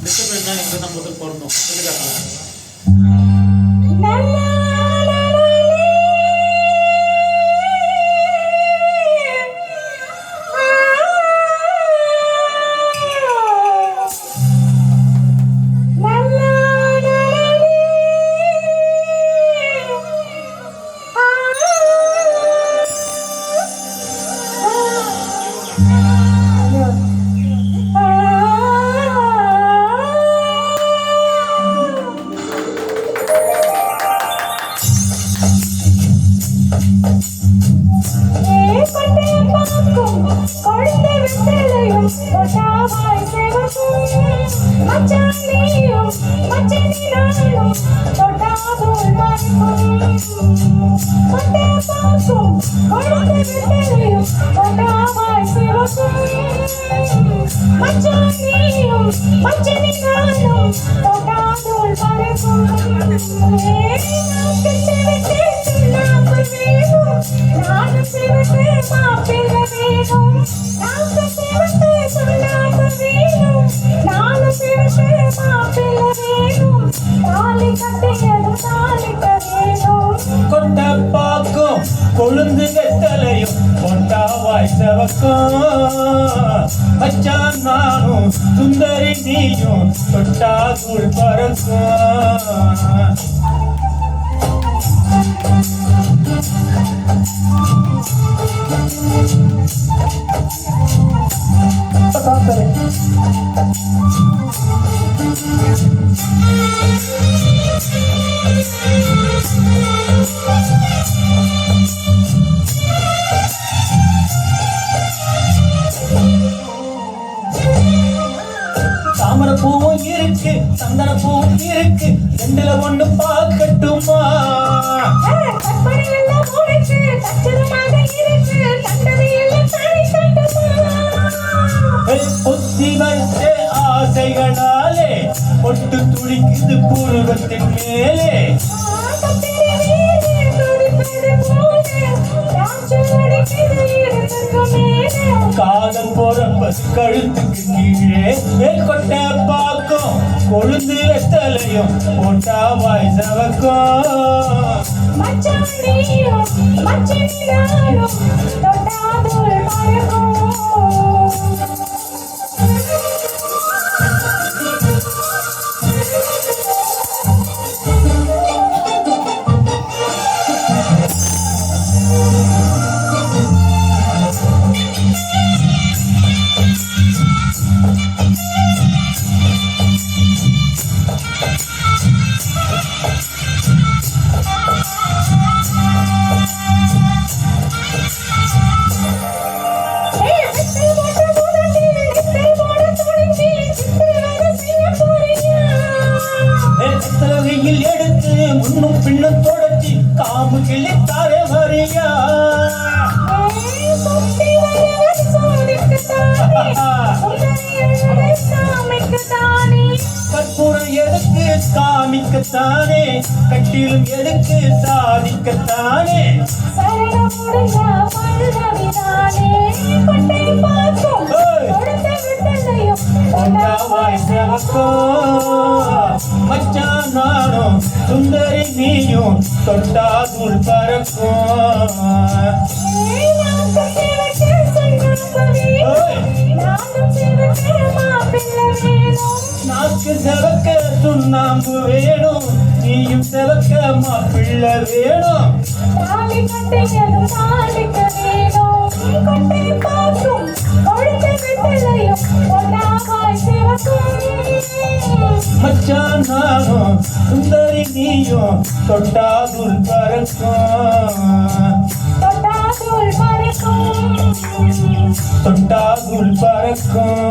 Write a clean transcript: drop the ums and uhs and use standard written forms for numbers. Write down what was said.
Disturbance தான் எங்க தான் முதல் போடணும் சொல்லிக்காங்க. கொண்டப்பாக்கும் கொழுந்து வெத்தலையும் கொண்டாவாய் செவக்கும் மச்சான் நானும் சுந்தரி நீயும் தொட்டாதுள் பறக்கும். தாமரை பூவும் இருக்கு சந்தன பூவும் இருக்கு ரெண்டுல ஒண்ணு பார்க்கட்டுமா? புத்தி வைத்த ஆசைகளாலே பொட்டு துடிக்குது பூர்வத்தின் மேலே. காதல் போறப்ப கழுத்துக்கு கீழே கொட்ட பாக்கும் கொழுந்து வெத்தலையும் கொட்டாவாய் செவக்கும். எடுத்து முன்னும் பின்னும் தொடச்சி காம்பு கிழித்தாரே வரியா. கற்பூரம் எதுக்கு காமிக்கத்தானே கட்டிலும் எதுக்கு சாதிக்கத்தானே. மச்சான் நானும் சுந்தரி நீயும் தொட்டாதுள் பறக்கும். நாக்கு செவக்க சுண்ணாம்பு வேணும் நீயும் செவக்க மாப்பிள்ளை வேணும். மச்சான் நானும் சுந்தரி நீயும் தொட்டாதுள் பறக்கும். தொட்டாதுள் பறக்கும்.